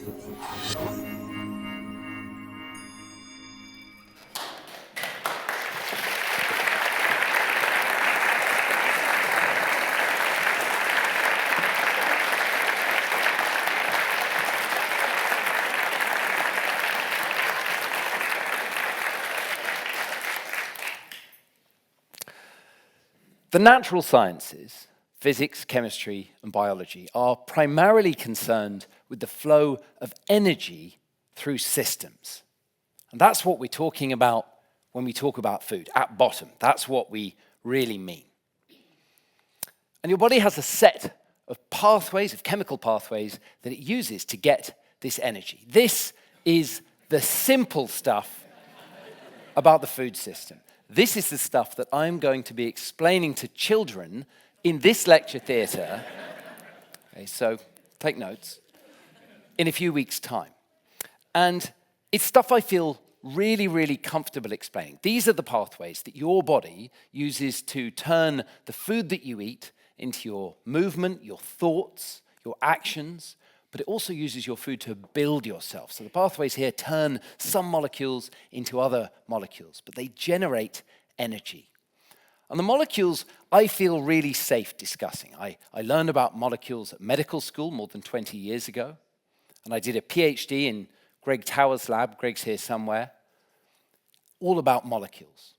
The natural sciences, physics, chemistry, and biology, are primarily concerned with the flow of energy through systems. And that's what we're talking about when we talk about food, at bottom. That's what we really mean. And your body has a set of pathways, of chemical pathways, that it uses to get this energy. This is the simple stuff about the food system. This is the stuff that I'm going to be explaining to children in this lecture theatre, okay, so take notes, in a few weeks' time. And it's stuff I feel really, really comfortable explaining. These are the pathways that your body uses to turn the food that you eat into your movement, your thoughts, your actions, but it also uses your food to build yourself. So the pathways here turn some molecules into other molecules, but they generate energy. And the molecules I feel really safe discussing. I learned about molecules at medical school more than 20 years ago, and I did a PhD in Greg Tower's lab, Greg's here somewhere, all about molecules.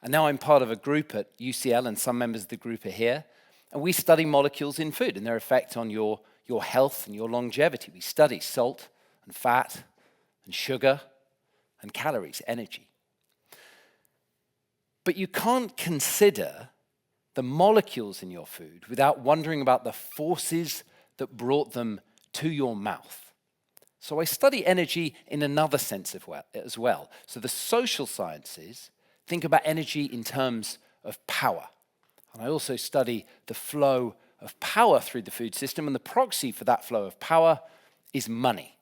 And now I'm part of a group at UCL, and some members of the group are here, and we study molecules in food and their effect on your health and your longevity. We study salt and fat and sugar and calories, energy. But you can't consider the molecules in your food without wondering about the forces that brought them to your mouth. So I study energy in another sense as well. So the social sciences think about energy in terms of power. And I also study the flow of power through the food system, and the proxy for that flow of power is money.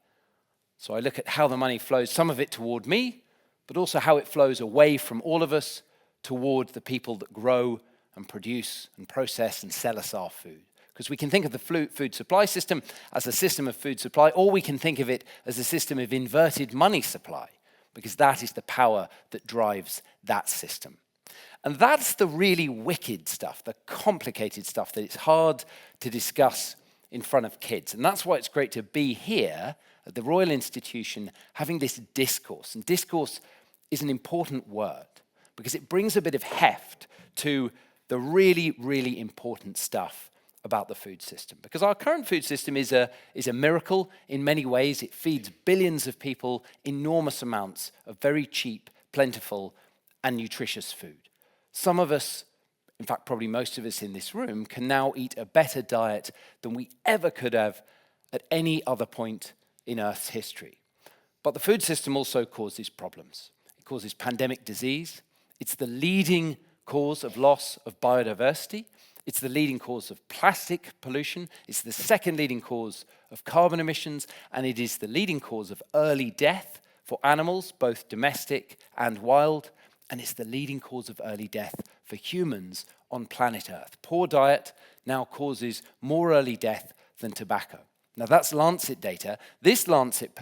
So I look at how the money flows, some of it toward me, but also how it flows away from all of us toward the people that grow and produce and process and sell us our food. Because we can think of the food supply system as a system of food supply, or we can think of it as a system of inverted money supply, because that is the power that drives that system. And that's the really wicked stuff, the complicated stuff that it's hard to discuss in front of kids. And that's why it's great to be here at the Royal Institution having this discourse. And discourse is an important word because it brings a bit of heft to the really, really important stuff about the food system. Because our current food system is a miracle in many ways. It feeds billions of people enormous amounts of very cheap, plentiful, and nutritious food. Some of us, in fact, probably most of us in this room, can now eat a better diet than we ever could have at any other point in Earth's history. But the food system also causes problems. It causes pandemic disease. It's the leading cause of loss of biodiversity. It's the leading cause of plastic pollution. It's the second leading cause of carbon emissions. And it is the leading cause of early death for animals, both domestic and wild. And it's the leading cause of early death for humans on planet Earth. Poor diet now causes more early death than tobacco. Now that's Lancet data. This Lancet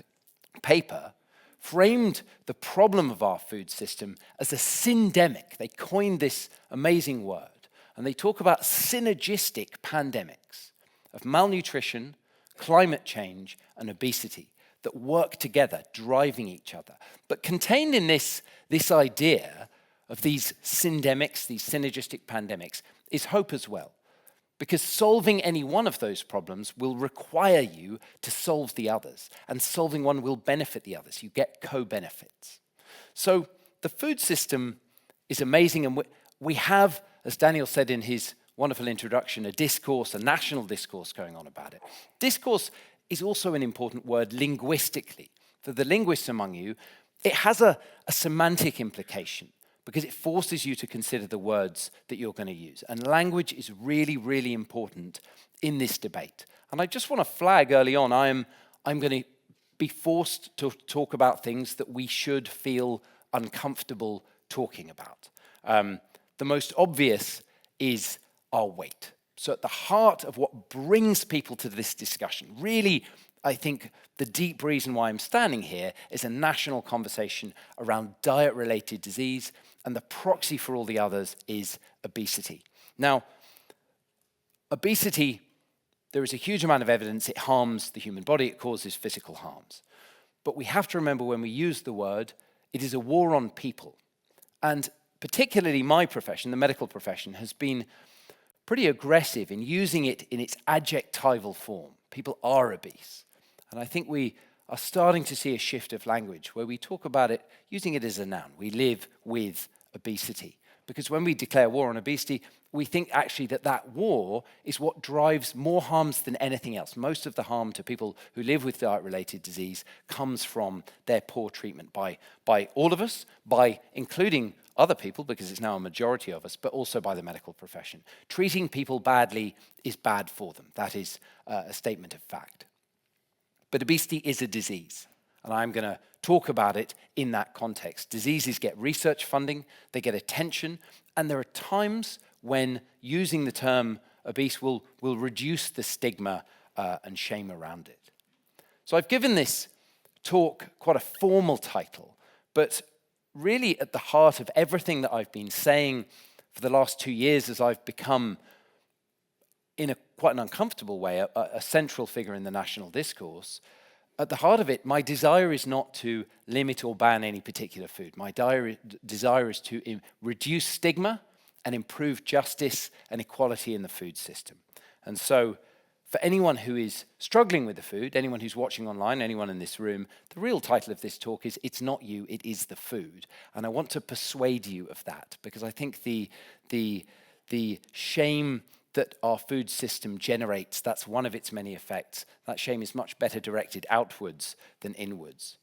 paper framed the problem of our food system as a syndemic. They coined this amazing word. And they talk about synergistic pandemics of malnutrition, climate change, and obesity that work together, driving each other. But contained in this idea of these syndemics, these synergistic pandemics, is hope as well. Because solving any one of those problems will require you to solve the others. And solving one will benefit the others. You get co-benefits. So the food system is amazing. And we have, as Daniel said in his wonderful introduction, a discourse, a national discourse going on about it. Discourse is also an important word linguistically. For the linguists among you, it has a semantic implication because it forces you to consider the words that you're going to use. And language is really, really important in this debate. And I just want to flag early on, I'm going to be forced to talk about things that we should feel uncomfortable talking about. The most obvious is our weight. So at the heart of what brings people to this discussion, really I think the deep reason why I'm standing here is a national conversation around diet-related disease, and the proxy for all the others is obesity. Now, obesity, there is a huge amount of evidence it harms the human body, it causes physical harms. But we have to remember when we use the word, it is a war on people. And particularly my profession, the medical profession, has been pretty aggressive in using it in its adjectival form. People are obese. And I think we are starting to see a shift of language where we talk about it using it as a noun. We live with obesity. Because when we declare war on obesity, we think actually that that war is what drives more harms than anything else. Most of the harm to people who live with diet-related disease comes from their poor treatment by all of us, by including other people, because it's now a majority of us, but also by the medical profession. Treating people badly is bad for them. That is a statement of fact. But obesity is a disease, and I'm going to talk about it in that context. Diseases get research funding, they get attention, and there are times when using the term obese will reduce the stigma and shame around it. So I've given this talk quite a formal title, but really at the heart of everything that I've been saying for the last 2 years as I've become, in quite an uncomfortable way, a central figure in the national discourse. At the heart of it, my desire is not to limit or ban any particular food. My desire is to reduce stigma and improve justice and equality in the food system. And so, for anyone who is struggling with the food, anyone who's watching online, anyone in this room, the real title of this talk is It's Not You, It Is the Food. And I want to persuade you of that, because I think the shame that our food system generates, that's one of its many effects. That shame is much better directed outwards than inwards.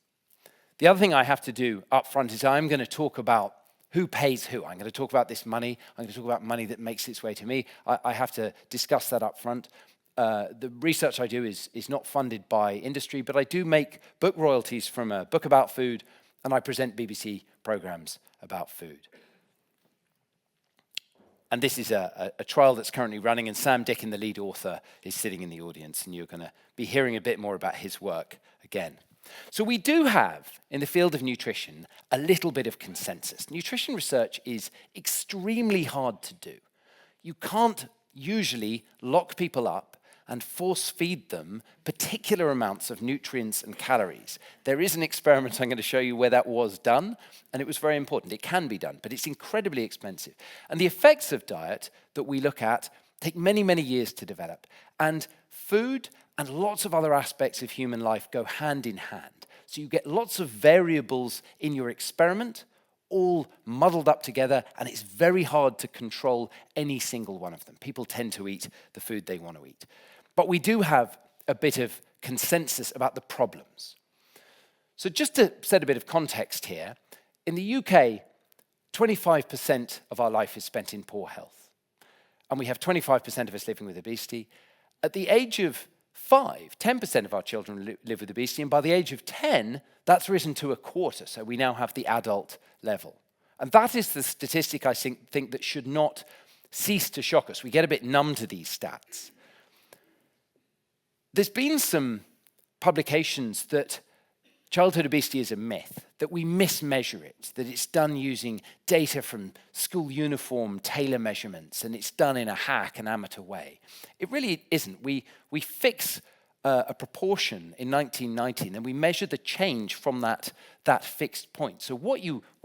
The other thing I have to do up front is I'm going to talk about who pays who. I'm going to talk about this money. I'm going to talk about money that makes its way to me. I have to discuss that up front. The research I do is not funded by industry, but I do make book royalties from a book about food, and I present BBC programs about food. And this is a trial that's currently running, and Sam Dickin, the lead author, is sitting in the audience, and you're going to be hearing a bit more about his work again. So we do have, in the field of nutrition, a little bit of consensus. Nutrition research is extremely hard to do. You can't usually lock people up and force feed them particular amounts of nutrients and calories. There is an experiment I'm going to show you where that was done, and it was very important. It can be done, but it's incredibly expensive. And the effects of diet that we look at take many, many years to develop. And food and lots of other aspects of human life go hand in hand. So you get lots of variables in your experiment, all muddled up together, and it's very hard to control any single one of them. People tend to eat the food they want to eat. But we do have a bit of consensus about the problems. So just to set a bit of context here, in the UK, 25% of our life is spent in poor health. And we have 25% of us living with obesity. At the age of 5, 10% of our children live with obesity, and by the age of 10, that's risen to a quarter, so we now have the adult level. And that is the statistic I think that should not cease to shock us. We get a bit numb to these stats. There's been some publications that childhood obesity is a myth, that we mismeasure it, that it's done using data from school uniform tailor measurements, and it's done in a hack and amateur way. It really isn't. We fix a proportion in 1990, and then we measure the change from that fixed point. So where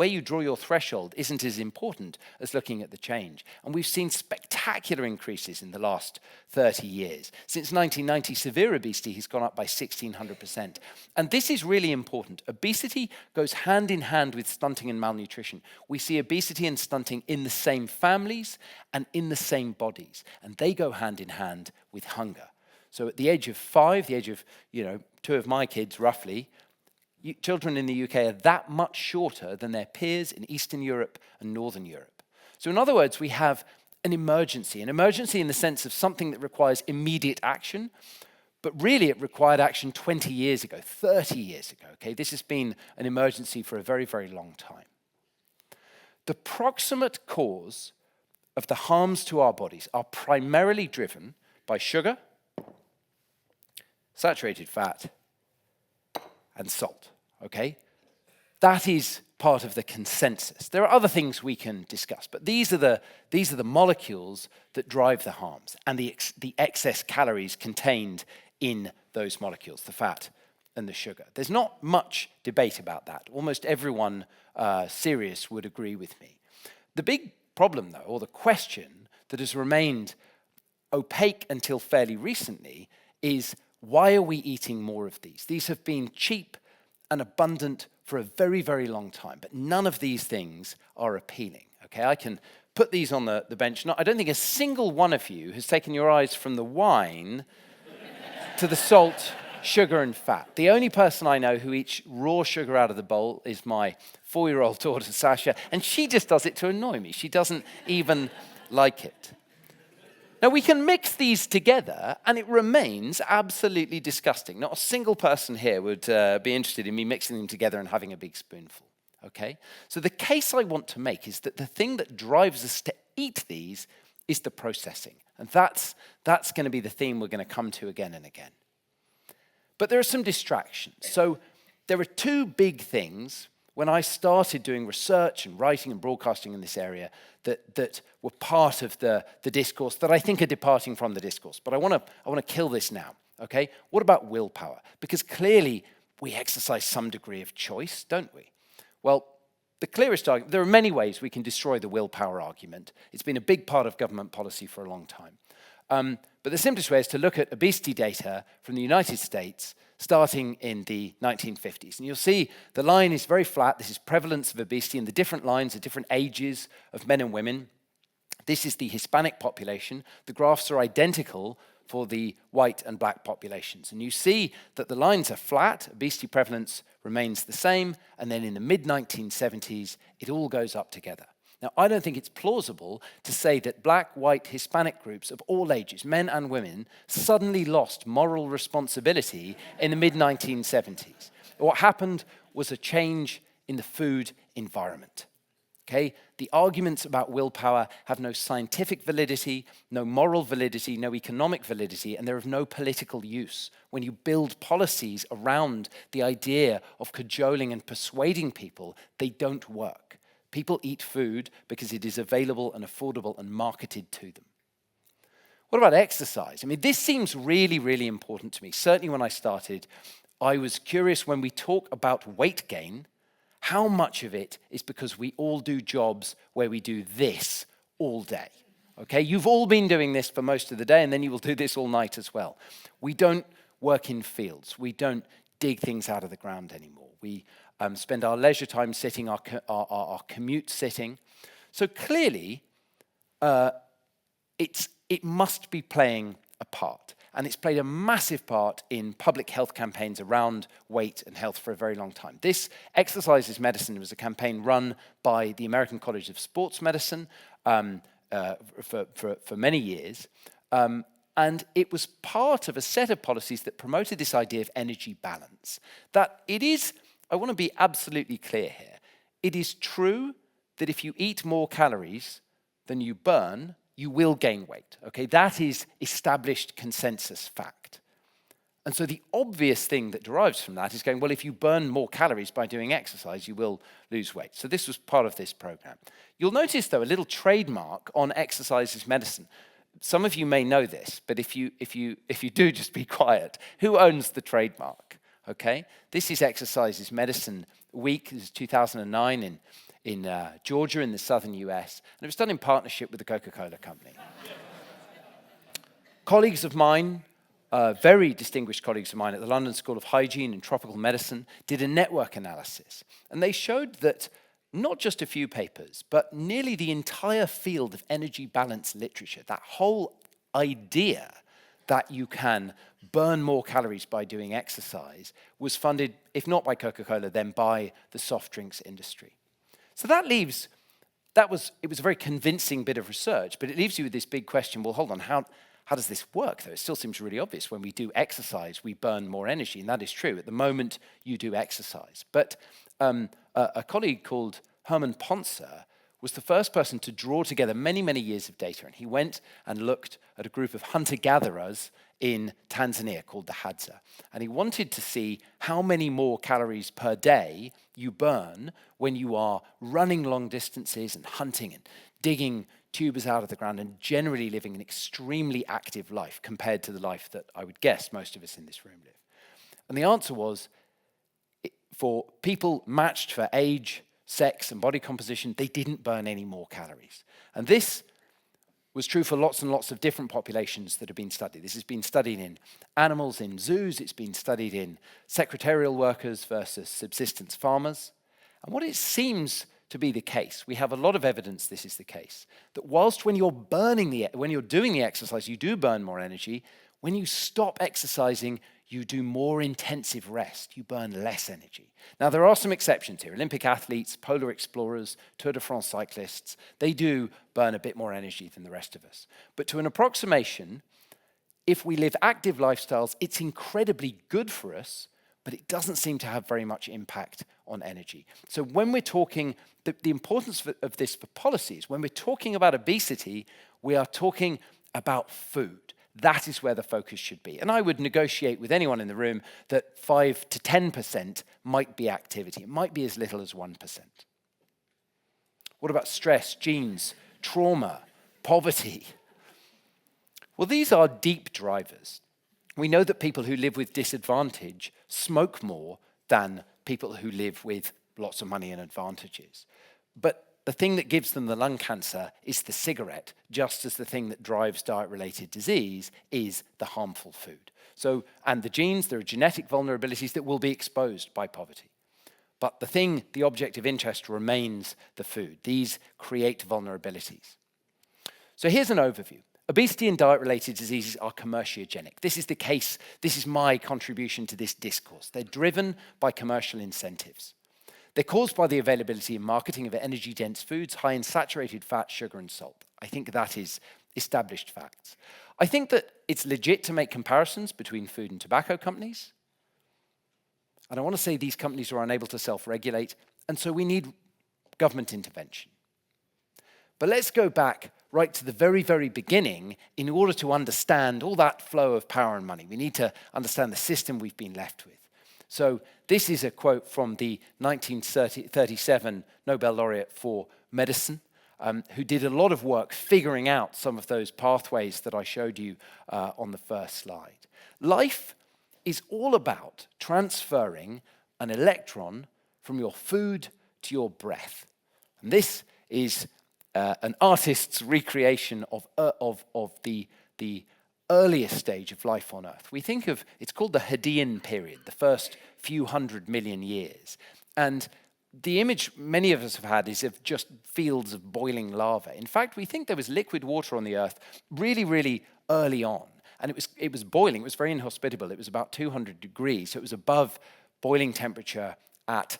you draw your threshold isn't as important as looking at the change. And we've seen spectacular increases in the last 30 years. Since 1990, severe obesity has gone up by 1,600%. And this is really important. Obesity goes hand in hand with stunting and malnutrition. We see obesity and stunting in the same families and in the same bodies. And they go hand in hand with hunger. So at the age of 5, the age of 2 of my kids roughly, children in the UK are that much shorter than their peers in Eastern Europe and Northern Europe. So in other words, we have an emergency in the sense of something that requires immediate action, but really it required action 20 years ago, 30 years ago. Okay? This has been an emergency for a very, very long time. The proximate cause of the harms to our bodies are primarily driven by sugar, saturated fat, and salt, okay? That is part of the consensus. There are other things we can discuss, but these are the molecules that drive the harms and the excess calories contained in those molecules, the fat and the sugar. There's not much debate about that. Almost everyone serious would agree with me. The big problem, though, or the question that has remained opaque until fairly recently is, why are we eating more of these? These have been cheap and abundant for a very, very long time, but none of these things are appealing. Okay, I can put these on the bench. I don't think a single one of you has taken your eyes from the wine to the salt, sugar, and fat. The only person I know who eats raw sugar out of the bowl is my 4-year-old daughter, Sasha, and she just does it to annoy me. She doesn't even like it. Now, we can mix these together, and it remains absolutely disgusting. Not a single person here would be interested in me mixing them together and having a big spoonful, okay? So the case I want to make is that the thing that drives us to eat these is the processing. And that's going to be the theme we're going to come to again and again. But there are some distractions. So there are two big things when I started doing research and writing and broadcasting in this area that were part of the discourse that I think are departing from the discourse. But I want to kill this now, okay? What about willpower? Because clearly we exercise some degree of choice, don't we? Well, the clearest argument, there are many ways we can destroy the willpower argument. It's been a big part of government policy for a long time. But the simplest way is to look at obesity data from the United States starting in the 1950s. And you'll see the line is very flat. This is prevalence of obesity, and the different lines are different ages of men and women. This is the Hispanic population. The graphs are identical for the white and black populations. And you see that the lines are flat, obesity prevalence remains the same, and then in the mid-1970s, it all goes up together. Now, I don't think it's plausible to say that black, white, Hispanic groups of all ages, men and women, suddenly lost moral responsibility in the mid-1970s. What happened was a change in the food environment. Okay? The arguments about willpower have no scientific validity, no moral validity, no economic validity, and they're of no political use. When you build policies around the idea of cajoling and persuading people, they don't work. People eat food because it is available and affordable and marketed to them. What about exercise? I mean, this seems really, really important to me. Certainly when I started, I was curious when we talk about weight gain, how much of it is because we all do jobs where we do this all day? Okay, you've all been doing this for most of the day, and then you will do this all night as well. We don't work in fields. We don't dig things out of the ground anymore. We spend our leisure time sitting, our commute sitting. So clearly, it must be playing a part. And it's played a massive part in public health campaigns around weight and health for a very long time. This Exercise is Medicine was a campaign run by the American College of Sports Medicine for many years. And it was part of a set of policies that promoted this idea of energy balance. That it is, I want to be absolutely clear here, it is true that if you eat more calories than you burn, you will gain weight, okay? That is established consensus fact. And so the obvious thing that derives from that is going, well, if you burn more calories by doing exercise, you will lose weight. So this was part of this program. You'll notice, though, a little trademark on Exercise is Medicine. Some of you may know this, but if you do, just be quiet. Who owns the trademark, okay? This is Exercise is Medicine Week. This is 2009 in Georgia in the southern US, and it was done in partnership with the Coca-Cola Company. Colleagues of mine, very distinguished colleagues of mine at the London School of Hygiene and Tropical Medicine did a network analysis, and they showed that not just a few papers, but nearly the entire field of energy balance literature, that whole idea that you can burn more calories by doing exercise, was funded, if not by Coca-Cola, then by the soft drinks industry. So it was a very convincing bit of research, but it leaves you with this big question, well, hold on, how does this work, though? It still seems really obvious. When we do exercise, we burn more energy, and that is true at the moment you do exercise. But a colleague called Herman Poncer was the first person to draw together many, many years of data, and he went and looked at a group of hunter-gatherers in Tanzania called the Hadza. And he wanted to see how many more calories per day you burn when you are running long distances and hunting and digging tubers out of the ground and generally living an extremely active life compared to the life that I would guess most of us in this room live. And the answer was, for people matched for age, sex, and body composition, they didn't burn any more calories. And this was true for lots and lots of different populations that have been studied. This has been studied in animals in zoos. It's been studied in secretarial workers versus subsistence farmers. And what it seems to be the case, we have a lot of evidence this is the case, that whilst when you're doing the exercise, you do burn more energy, when you stop exercising, you do more intensive rest. You burn less energy. Now, there are some exceptions here. Olympic athletes, polar explorers, Tour de France cyclists, they do burn a bit more energy than the rest of us. But to an approximation, if we live active lifestyles, it's incredibly good for us, but it doesn't seem to have very much impact on energy. So when we're talking, the importance of this for policies, when we're talking about obesity, we are talking about food. That is where the focus should be. And I would negotiate with anyone in the room that 5 to 10% might be activity. It might be as little as 1%. What about stress, genes, trauma, poverty? Well, these are deep drivers. We know that people who live with disadvantage smoke more than people who live with lots of money and advantages. But the thing that gives them the lung cancer is the cigarette, just as the thing that drives diet-related disease is the harmful food. So, and the genes, there are genetic vulnerabilities that will be exposed by poverty. But the object of interest remains the food. These create vulnerabilities. So here's an overview. Obesity and diet-related diseases are commerciogenic. This is the case, this is my contribution to this discourse. They're driven by commercial incentives. They're caused by the availability and marketing of energy-dense foods high in saturated fat, sugar, and salt. I think that is established facts. I think that it's legit to make comparisons between food and tobacco companies. And I want to say these companies are unable to self-regulate, and so we need government intervention. But let's go back right to the very, very beginning in order to understand all that flow of power and money. We need to understand the system we've been left with. So this is a quote from the 1937 Nobel laureate for medicine, who did a lot of work figuring out some of those pathways that I showed you on the first slide. Life is all about transferring an electron from your food to your breath. And this is an artist's recreation of the earliest stage of life on Earth. We think of, it's called the Hadean period, the first few 100 million years. And the image many of us have had is of just fields of boiling lava. In fact, we think there was liquid water on the Earth really, really early on. And it was boiling, it was very inhospitable. It was about 200 degrees, so it was above boiling temperature at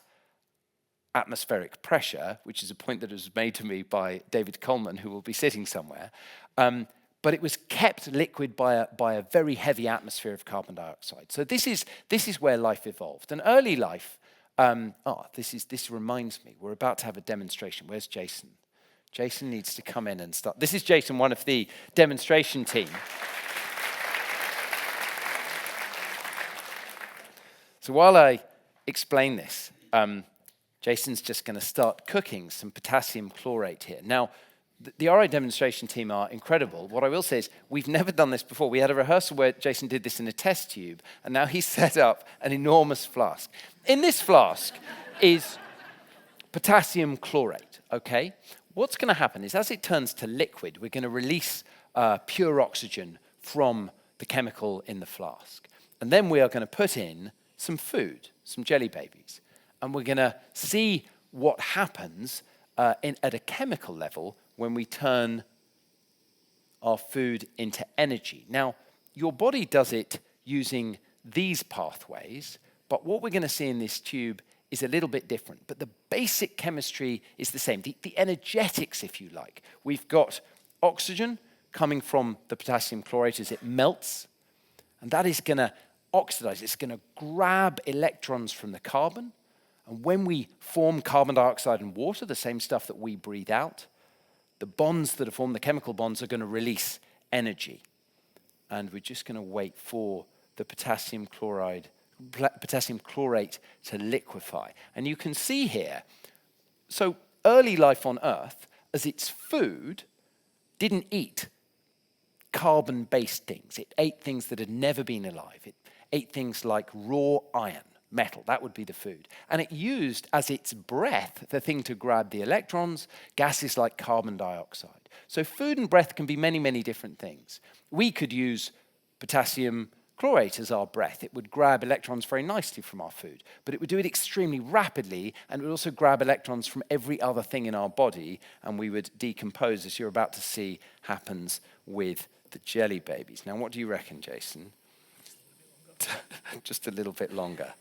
atmospheric pressure, which is a point that was made to me by David Coleman, who will be sitting somewhere. But it was kept liquid by a very heavy atmosphere of carbon dioxide. So this is where life evolved. And early life, this reminds me, we're about to have a demonstration. Where's Jason? Jason needs to come in and start. This is Jason, one of the demonstration team. So while I explain this, Jason's just going to start cooking some potassium chlorate here. Now, the RI demonstration team are incredible. What I will say is we've never done this before. We had a rehearsal where Jason did this in a test tube, and now he's set up an enormous flask. In this flask is potassium chlorate, okay? What's going to happen is as it turns to liquid, we're going to release pure oxygen from the chemical in the flask. And then we are going to put in some food, some jelly babies. And we're going to see what happens at a chemical level when we turn our food into energy. Now, your body does it using these pathways, but what we're going to see in this tube is a little bit different. But the basic chemistry is the same, the energetics, if you like. We've got oxygen coming from the potassium chlorate as it melts, and that is going to oxidize. It's going to grab electrons from the carbon, and when we form carbon dioxide and water, the same stuff that we breathe out, the bonds that are formed, the chemical bonds, are going to release energy. and we're just going to wait for the potassium chlorate to liquefy. And you can see here, so early life on Earth, as its food, didn't eat carbon-based things. It ate things that had never been alive. It ate things like raw iron, metal. That would be the food. And it used as its breath the thing to grab the electrons, gases like carbon dioxide. So food and breath can be many, many different things. We could use potassium chlorate as our breath. It would grab electrons very nicely from our food, but it would do it extremely rapidly, and it would also grab electrons from every other thing in our body, and we would decompose, as you're about to see happens with the jelly babies. Now, what do you reckon, Jason? Just a little bit longer.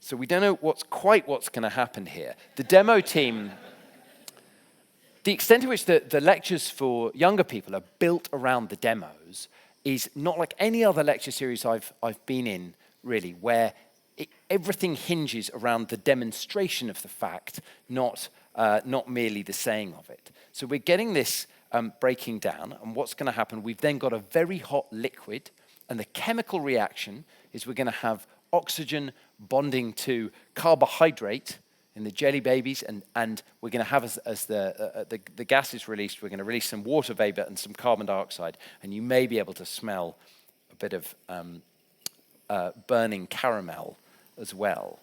So we don't know what's going to happen here. The demo team, the extent to which the lectures for younger people are built around the demos is not like any other lecture series I've been in, really, where everything hinges around the demonstration of the fact, not merely the saying of it. So we're getting this breaking down, and what's going to happen, we've then got a very hot liquid, and the chemical reaction is we're going to have oxygen bonding to carbohydrate in the jelly babies, and we're going to have, as the gas is released, we're going to release some water vapor and some carbon dioxide, and you may be able to smell a bit of burning caramel as well.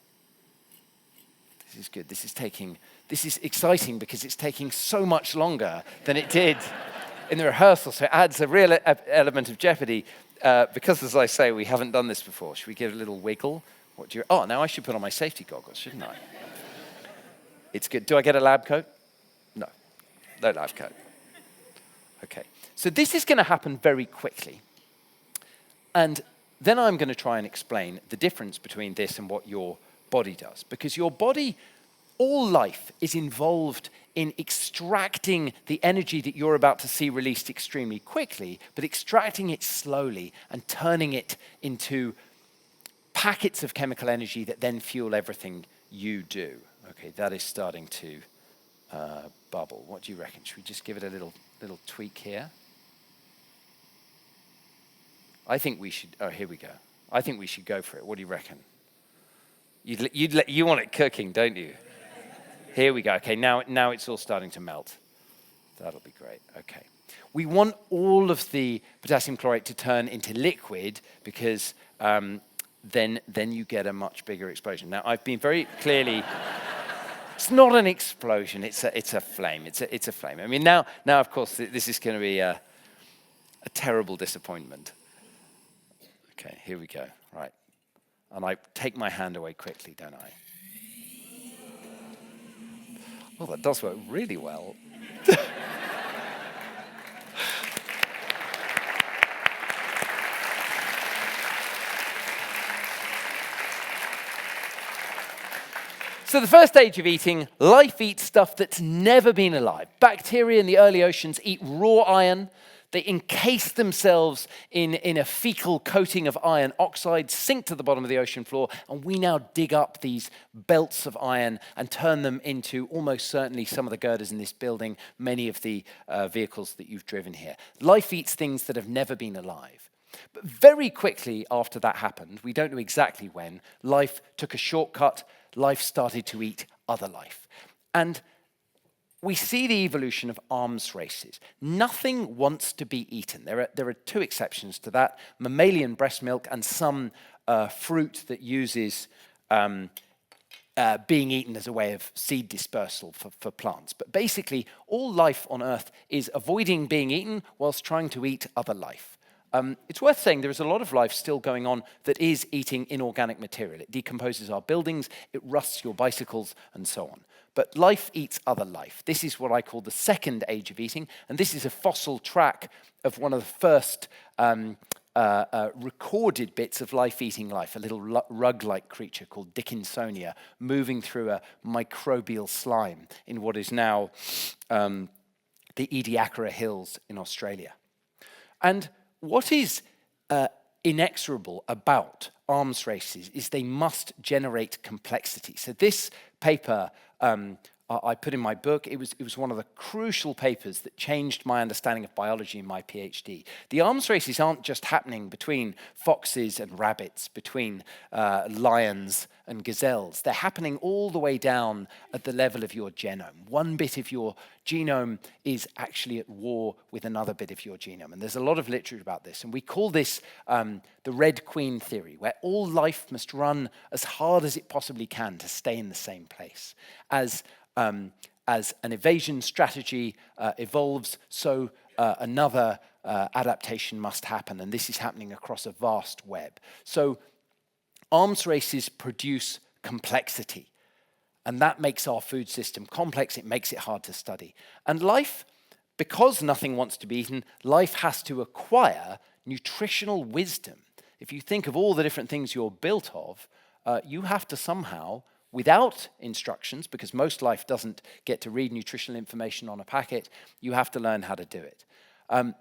This is good. This is exciting because it's taking so much longer than it did in the rehearsal, so it adds a real element of jeopardy because, as I say, we haven't done this before. Should we give it a little wiggle? Now I should put on my safety goggles, shouldn't I? It's good. Do I get a lab coat? No lab coat. Okay, so this is going to happen very quickly. And then I'm going to try and explain the difference between this and what your body does. Because your body, all life is involved in extracting the energy that you're about to see released extremely quickly, but extracting it slowly and turning it into packets of chemical energy that then fuel everything you do. Okay, that is starting to bubble. What do you reckon? Should we just give it a little tweak here? I think we should. Oh, here we go. I think we should go for it. What do you reckon? You want it cooking, don't you? Here we go. Okay, now it's all starting to melt. That'll be great. Okay. We want all of the potassium chlorate to turn into liquid because then you get a much bigger explosion. Now, I've been very clearly. It's not an explosion. It's a flame. It's a flame. I mean, now of course this is going to be a terrible disappointment. Okay, here we go. Right, and I take my hand away quickly, don't I? Oh, that does work really well. So the first stage of eating, life eats stuff that's never been alive. Bacteria in the early oceans eat raw iron. They encase themselves in a fecal coating of iron oxide, sink to the bottom of the ocean floor, and we now dig up these belts of iron and turn them into almost certainly some of the girders in this building, many of the vehicles that you've driven here. Life eats things that have never been alive. But very quickly after that happened, we don't know exactly when, life took a shortcut. Life started to eat other life. And we see the evolution of arms races. Nothing wants to be eaten. There are two exceptions to that, mammalian breast milk and some fruit that uses being eaten as a way of seed dispersal for plants. But basically, all life on Earth is avoiding being eaten whilst trying to eat other life. It's worth saying there is a lot of life still going on that is eating inorganic material. It decomposes our buildings, it rusts your bicycles, and so on. But life eats other life. This is what I call the second age of eating, and this is a fossil track of one of the first recorded bits of life eating life, a little rug-like creature called Dickinsonia, moving through a microbial slime in what is now the Ediacara Hills in Australia. And what is inexorable about arms races is they must generate complexity. So this paper I put in my book. It was one of the crucial papers that changed my understanding of biology in my PhD. The arms races aren't just happening between foxes and rabbits, between lions and gazelles. They're happening all the way down at the level of your genome. One bit of your genome is actually at war with another bit of your genome. And there's a lot of literature about this. And we call this the Red Queen theory, where all life must run as hard as it possibly can to stay in the same place. As an evasion strategy evolves, so another adaptation must happen, and this is happening across a vast web. So arms races produce complexity, and that makes our food system complex. It makes it hard to study. And life, because nothing wants to be eaten, life has to acquire nutritional wisdom. If you think of all the different things you're built of, you have to somehow, without instructions, because most life doesn't get to read nutritional information on a packet, you have to learn how to do it. And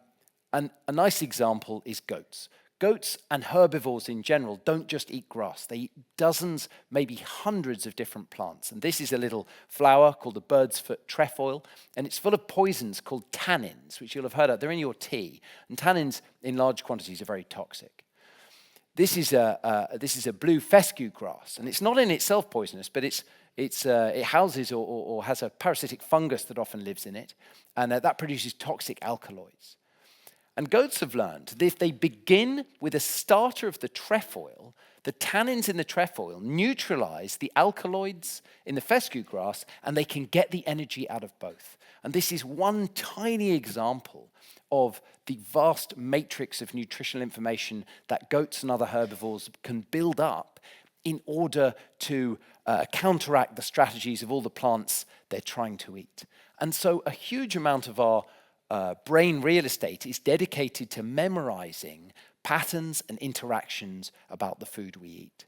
a nice example is goats. Goats and herbivores in general don't just eat grass. They eat dozens, maybe hundreds of different plants. And this is a little flower called the bird's foot trefoil, and it's full of poisons called tannins, which you'll have heard of. They're in your tea. And tannins in large quantities are very toxic. This is a blue fescue grass, and it's not in itself poisonous, but it houses or has a parasitic fungus that often lives in it, and that produces toxic alkaloids. And goats have learned that if they begin with a starter of the trefoil, the tannins in the trefoil neutralize the alkaloids in the fescue grass, and they can get the energy out of both. And this is one tiny example of the vast matrix of nutritional information that goats and other herbivores can build up in order to counteract the strategies of all the plants they're trying to eat. And so a huge amount of our brain real estate is dedicated to memorizing patterns and interactions about the food we eat.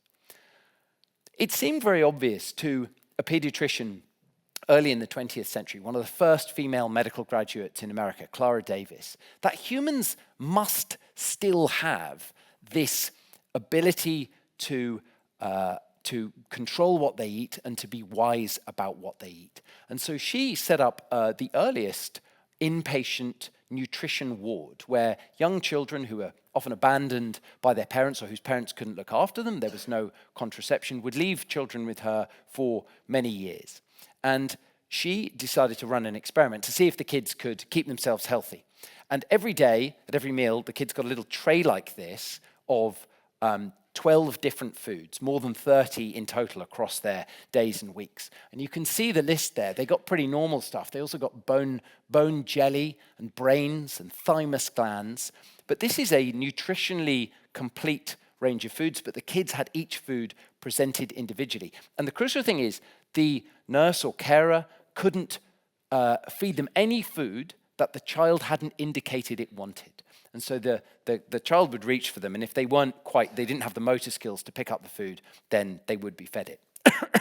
It seemed very obvious to a pediatrician early in the 20th century, one of the first female medical graduates in America, Clara Davis, that humans must still have this ability to control what they eat and to be wise about what they eat. And so she set up the earliest inpatient nutrition ward, where young children who are often abandoned by their parents or whose parents couldn't look after them, there was no contraception, would leave children with her for many years. And she decided to run an experiment to see if the kids could keep themselves healthy. And every day, at every meal, the kids got a little tray like this of 12 different foods, more than 30 in total across their days and weeks. And you can see the list there. They got pretty normal stuff. They also got bone jelly and brains and thymus glands. But this is a nutritionally complete range of foods, but the kids had each food presented individually. And the crucial thing is the nurse or carer couldn't feed them any food that the child hadn't indicated it wanted. And so the child would reach for them, and if they didn't have the motor skills to pick up the food, then they would be fed it.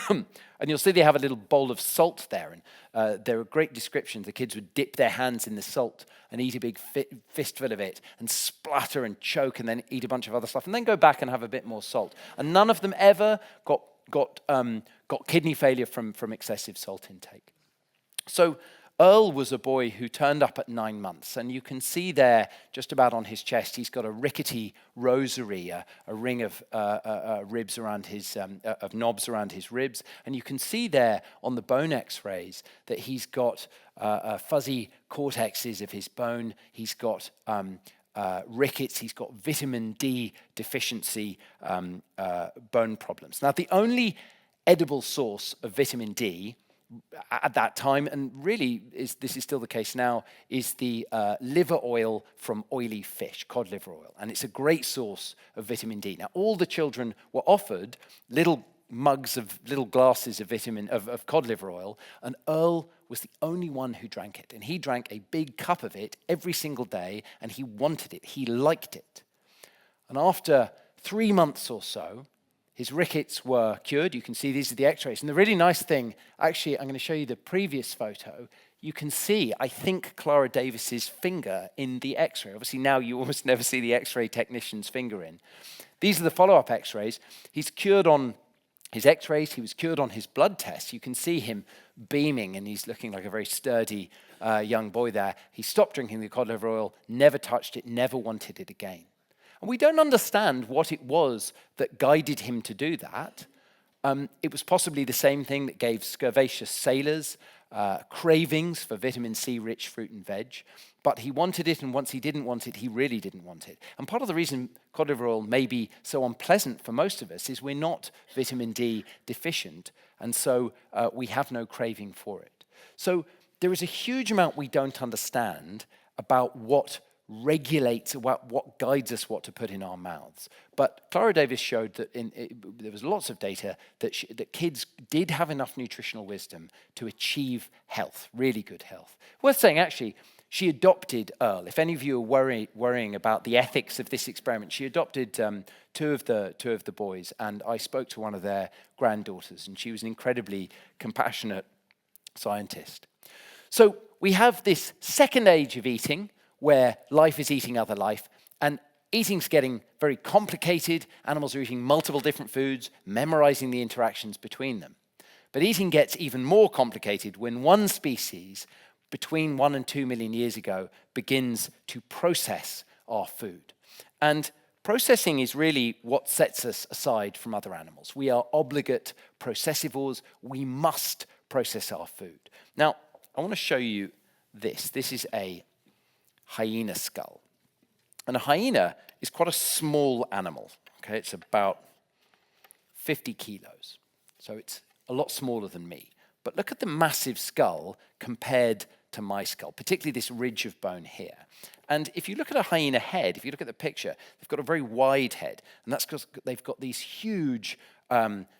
And you'll see they have a little bowl of salt there, and there are great descriptions. The kids would dip their hands in the salt and eat a big fistful of it, and splutter and choke, and then eat a bunch of other stuff, and then go back and have a bit more salt. And none of them ever got kidney failure from excessive salt intake. So Earl was a boy who turned up at 9 months, and you can see there, just about on his chest, he's got a rickety rosary, a ring of ribs around his, of knobs around his ribs, and you can see there on the bone X-rays that he's got fuzzy cortexes of his bone. He's got rickets. He's got vitamin D deficiency bone problems. Now, the only edible source of vitamin D at that time, and really this is still the case now, is the liver oil from oily fish, cod liver oil. And it's a great source of vitamin D. Now, all the children were offered little glasses of cod liver oil, and Earl was the only one who drank it. And he drank a big cup of it every single day, and he wanted it. He liked it. And after 3 months or so, his rickets were cured. You can see these are the x-rays. And the really nice thing, actually, I'm going to show you the previous photo. You can see, I think, Clara Davis's finger in the x-ray. Obviously, now you almost never see the x-ray technician's finger in. These are the follow-up x-rays. He's cured on his x-rays. He was cured on his blood tests. You can see him beaming, and he's looking like a very sturdy young boy there. He stopped drinking the cod liver oil, never touched it, never wanted it again. And we don't understand what it was that guided him to do that. It was possibly the same thing that gave scurvaceous sailors cravings for vitamin C-rich fruit and veg. But he wanted it, and once he didn't want it, he really didn't want it. And part of the reason cod liver oil may be so unpleasant for most of us is we're not vitamin D deficient, and so we have no craving for it. So there is a huge amount we don't understand about what regulates, what guides us what to put in our mouths. But Clara Davis showed that there was lots of data that kids did have enough nutritional wisdom to achieve health, really good health. Worth saying, actually, she adopted Earl. If any of you are worrying about the ethics of this experiment, she adopted two of the boys, and I spoke to one of their granddaughters, and she was an incredibly compassionate scientist. So we have this second age of eating, where life is eating other life, and eating's getting very complicated. Animals are eating multiple different foods, memorizing the interactions between them. But eating gets even more complicated when one species, between 1 and 2 million years ago, begins to process our food. And processing is really what sets us aside from other animals. We are obligate processivores. We must process our food. Now, I want to show you this. This is a hyena skull. And a hyena is quite a small animal. Okay, it's about 50 kilos. So it's a lot smaller than me. But look at the massive skull compared to my skull, particularly this ridge of bone here. And if you look at a hyena head, if you look at the picture, they've got a very wide head. And that's because they've got these huge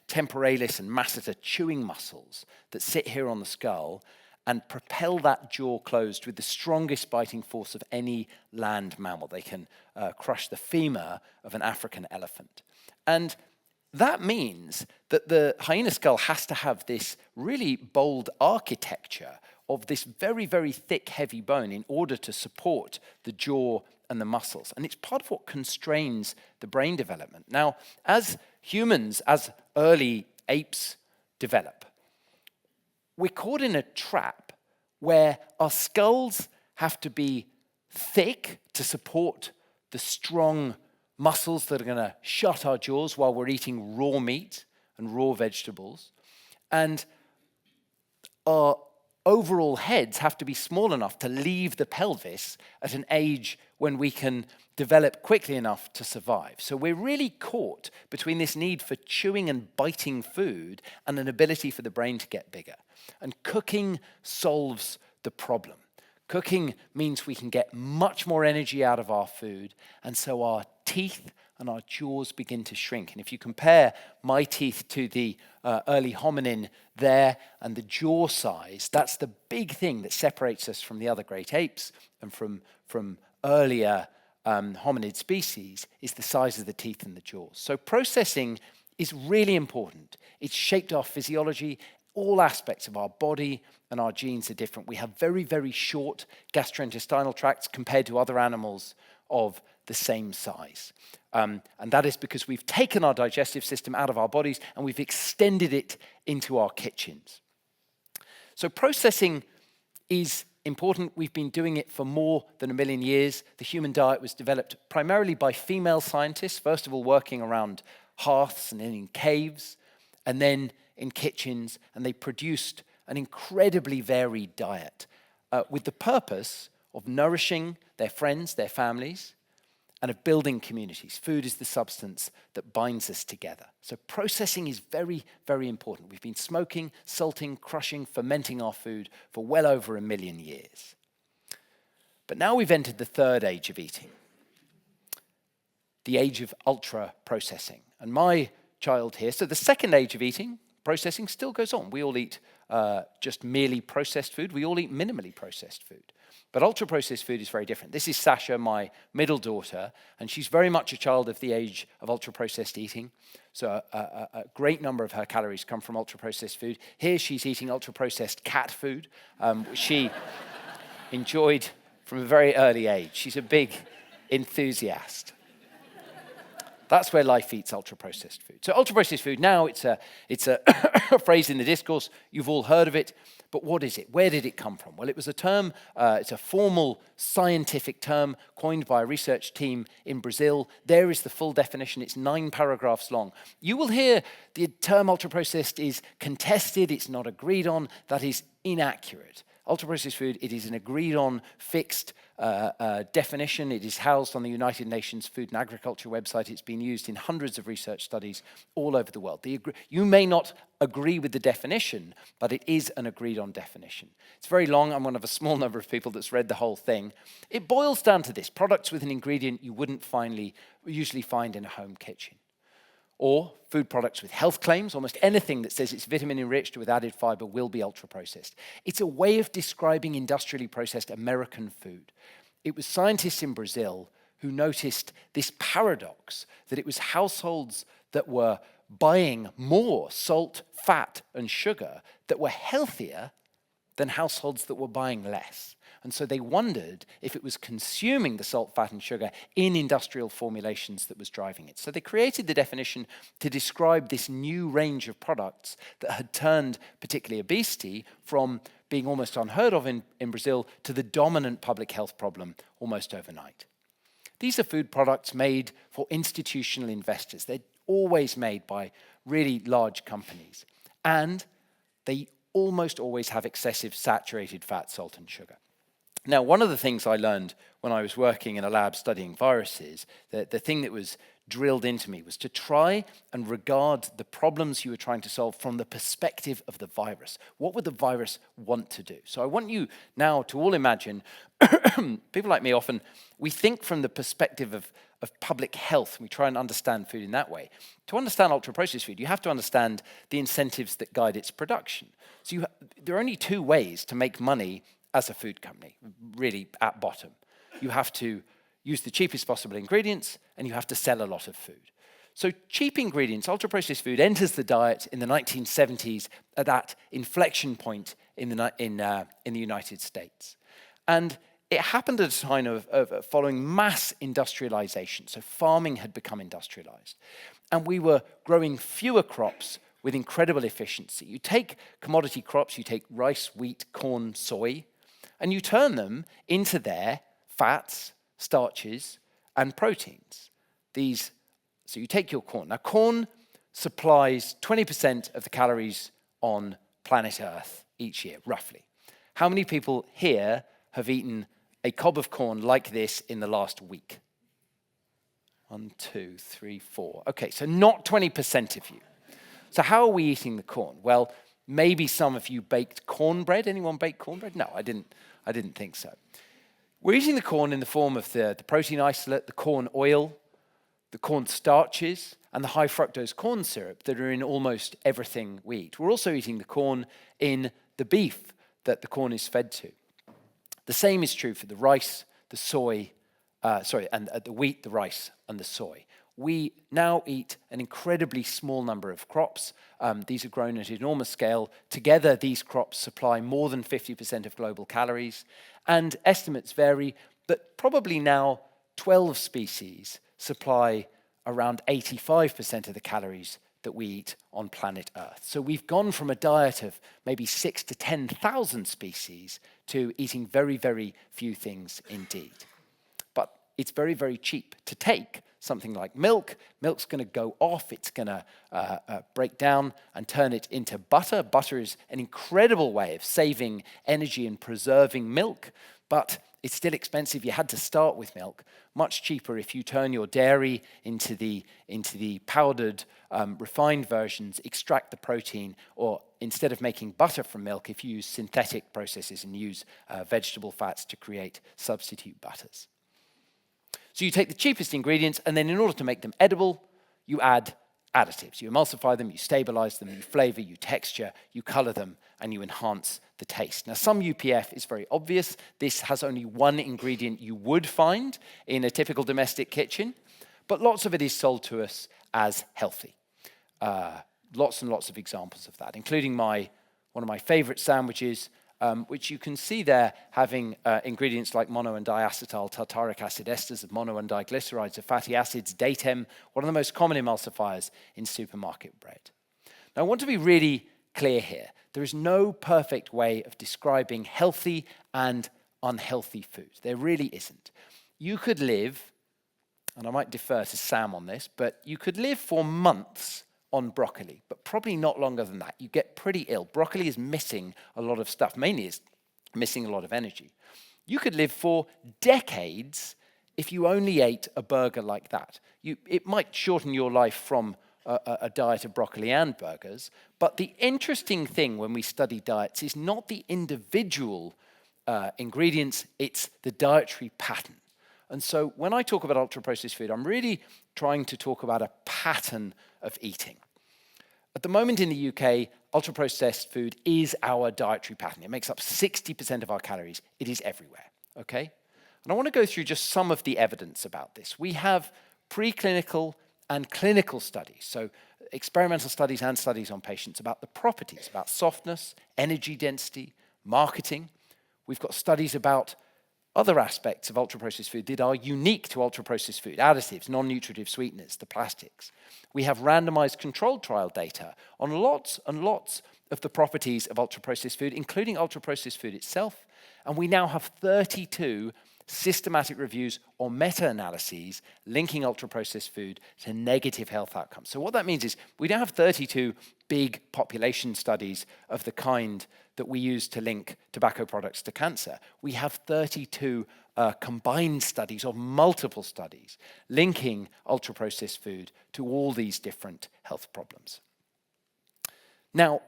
temporalis and masseter chewing muscles that sit here on the skull and propel that jaw closed with the strongest biting force of any land mammal. They can crush the femur of an African elephant. And that means that the hyena skull has to have this really bold architecture of this very, very thick, heavy bone in order to support the jaw and the muscles. And it's part of what constrains the brain development. Now, as humans, as early apes develop, we're caught in a trap where our skulls have to be thick to support the strong muscles that are going to shut our jaws while we're eating raw meat and raw vegetables. And our overall heads have to be small enough to leave the pelvis at an age when we can develop quickly enough to survive. So we're really caught between this need for chewing and biting food and an ability for the brain to get bigger. And cooking solves the problem. Cooking means we can get much more energy out of our food, and so our teeth and our jaws begin to shrink. And if you compare my teeth to the early hominin there and the jaw size, that's the big thing that separates us from the other great apes and from earlier hominid species, is the size of the teeth and the jaws. So processing is really important. It's shaped our physiology. All aspects of our body and our genes are different. We have very, very short gastrointestinal tracts compared to other animals of the same size. And that is because we've taken our digestive system out of our bodies and we've extended it into our kitchens. So processing is important. We've been doing it for more than 1 million years. The human diet was developed primarily by female scientists, first of all working around hearths and then in caves, and then in kitchens, and they produced an incredibly varied diet with the purpose of nourishing their friends, their families, and of building communities. Food is the substance that binds us together. So processing is very, very important. We've been smoking, salting, crushing, fermenting our food for well over 1 million years. But now we've entered the third age of eating, the age of ultra-processing. And my child here, so the second age of eating, processing, still goes on. We all eat just merely processed food. We all eat minimally processed food. But ultra-processed food is very different. This is Sasha, my middle daughter, and she's very much a child of the age of ultra-processed eating. So a great number of her calories come from ultra-processed food. Here she's eating ultra-processed cat food, which she enjoyed from a very early age. She's a big enthusiast. That's where life eats ultra-processed food. So ultra-processed food, now it's a phrase in the discourse. You've all heard of it. But what is it? Where did it come from? Well, it was a term, it's a formal scientific term coined by a research team in Brazil. There is the full definition. It's 9 paragraphs long. You will hear the term ultra-processed is contested. It's not agreed on. That is inaccurate. Ultra-processed food, it is an agreed-on, fixed definition. It is housed on the United Nations Food and Agriculture website. It's been used in hundreds of research studies all over the world. You may not agree with the definition, but it is an agreed-on definition. It's very long. I'm one of a small number of people that's read the whole thing. It boils down to this: products with an ingredient you wouldn't usually find in a home kitchen. Or food products with health claims. Almost anything that says it's vitamin enriched with added fiber will be ultra-processed. It's a way of describing industrially processed American food. It was scientists in Brazil who noticed this paradox, that it was households that were buying more salt, fat, and sugar that were healthier than households that were buying less. And so they wondered if it was consuming the salt, fat, and sugar in industrial formulations that was driving it. So they created the definition to describe this new range of products that had turned particularly obesity from being almost unheard of in Brazil to the dominant public health problem almost overnight. These are food products made for institutional investors. They're always made by really large companies. And they almost always have excessive saturated fat, salt, and sugar. Now, one of the things I learned when I was working in a lab studying viruses, the thing that was drilled into me was to try and regard the problems you were trying to solve from the perspective of the virus. What would the virus want to do? So I want you now to all imagine, people like me often, we think from the perspective of public health, and we try and understand food in that way. To understand ultra-processed food, you have to understand the incentives that guide its production. So there are only 2 ways to make money as a food company, really at bottom. You have to use the cheapest possible ingredients, and you have to sell a lot of food. So cheap ingredients, ultra-processed food, enters the diet in the 1970s at that inflection point in the United States. And it happened at a time of following mass industrialization. So farming had become industrialized. And we were growing fewer crops with incredible efficiency. You take commodity crops, you take rice, wheat, corn, soy, and you turn them into their fats, starches, and proteins. So you take your corn. Now, corn supplies 20% of the calories on planet Earth each year, roughly. How many people here have eaten a cob of corn like this in the last week? 1, 2, 3, 4. Okay, so not 20% of you. So how are we eating the corn? Well, maybe some of you baked cornbread. Anyone bake cornbread? No, I didn't think so. We're eating the corn in the form of the protein isolate, the corn oil, the corn starches, and the high fructose corn syrup that are in almost everything we eat. We're also eating the corn in the beef that the corn is fed to. The same is true for the rice, the soy, and the wheat, the rice, and the soy. We now eat an incredibly small number of crops. These are grown at an enormous scale. Together, these crops supply more than 50% of global calories. And estimates vary, but probably now 12 species supply around 85% of the calories that we eat on planet Earth. So we've gone from a diet of maybe 6,000 to 10,000 species to eating very, very few things indeed. But it's very, very cheap to take something like milk. Milk's going to go off. It's going to break down and turn it into butter. Butter is an incredible way of saving energy and preserving milk, but it's still expensive. You had to start with milk. Much cheaper if you turn your dairy into the powdered, refined versions, extract the protein, or instead of making butter from milk, if you use synthetic processes and use vegetable fats to create substitute butters. So you take the cheapest ingredients, and then in order to make them edible, you add additives. You emulsify them, you stabilize them, you flavor, you texture, you color them, and you enhance the taste. Now, some UPF is very obvious. This has only one ingredient you would find in a typical domestic kitchen, but lots of it is sold to us as healthy. Lots and lots of examples of that, including one of my favorite sandwiches, which you can see there having ingredients like mono and diacetyl tartaric acid, esters of mono and diglycerides of fatty acids, datem, one of the most common emulsifiers in supermarket bread. Now, I want to be really clear here. There is no perfect way of describing healthy and unhealthy food. There really isn't. You could live, and I might defer to Sam on this, but you could live for months on broccoli, but probably not longer than that. You get pretty ill. Broccoli is missing a lot of stuff, mainly it's missing a lot of energy. You could live for decades if you only ate a burger like that. It might shorten your life from a diet of broccoli and burgers, but the interesting thing when we study diets is not the individual ingredients, it's the dietary pattern. And so when I talk about ultra-processed food, I'm really trying to talk about a pattern of eating. At the moment in the UK, ultra-processed food is our dietary pattern. It makes up 60% of our calories. It is everywhere, okay? And I want to go through just some of the evidence about this. We have preclinical and clinical studies, so experimental studies and studies on patients about the properties, about softness, energy density, marketing. We've got studies about other aspects of ultra-processed food that are unique to ultra-processed food, additives, non-nutritive sweeteners, the plastics. We have randomized controlled trial data on lots and lots of the properties of ultra-processed food, including ultra-processed food itself. And we now have 32 systematic reviews or meta-analyses linking ultra-processed food to negative health outcomes. So what that means is we now have 32 big population studies of the kind that we use to link tobacco products to cancer. We have 32 combined studies of multiple studies linking ultra-processed food to all these different health problems. Now,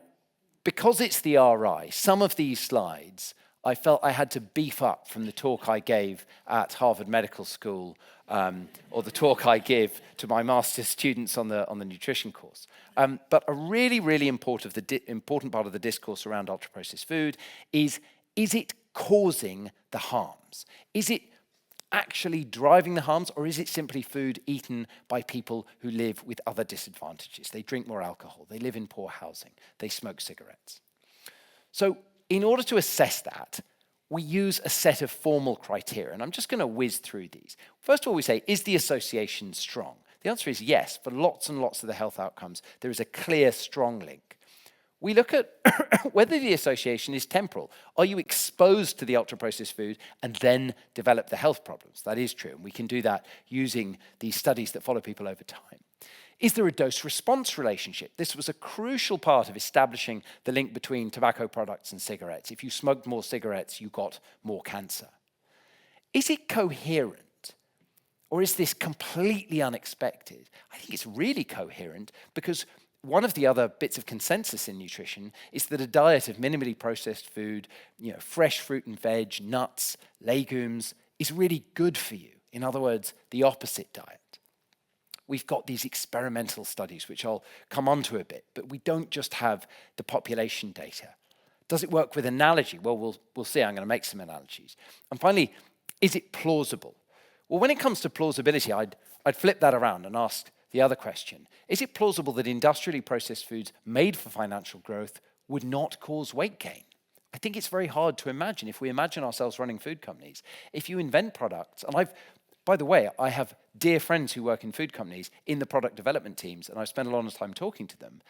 because it's the RI, some of these slides I felt I had to beef up from the talk I gave at Harvard Medical School or the talk I give to my master's students on the nutrition course. But a really, really important part of the discourse around ultra-processed food is it causing the harms? Is it actually driving the harms, or is it simply food eaten by people who live with other disadvantages? They drink more alcohol, they live in poor housing, they smoke cigarettes. So in order to assess that, we use a set of formal criteria, and I'm just going to whiz through these. First of all, we say, is the association strong? The answer is yes. For lots and lots of the health outcomes, there is a clear, strong link. We look at whether the association is temporal. Are you exposed to the ultra-processed food and then develop the health problems? That is true, and we can do that using these studies that follow people over time. Is there a dose-response relationship? This was a crucial part of establishing the link between tobacco products and cigarettes. If you smoked more cigarettes, you got more cancer. Is it coherent? Or is this completely unexpected? I think it's really coherent because one of the other bits of consensus in nutrition is that a diet of minimally processed food, fresh fruit and veg, nuts, legumes, is really good for you. In other words, the opposite diet. We've got these experimental studies, which I'll come on to a bit, but we don't just have the population data. Does it work with analogy? Well, we'll see. I'm going to make some analogies. And finally, is it plausible? Well, when it comes to plausibility, I'd flip that around and ask the other question. Is it plausible that industrially processed foods made for financial growth would not cause weight gain? I think it's very hard to imagine. If we imagine ourselves running food companies, if you invent products, and by the way, I have dear friends who work in food companies in the product development teams, and I've spent a lot of time talking to them.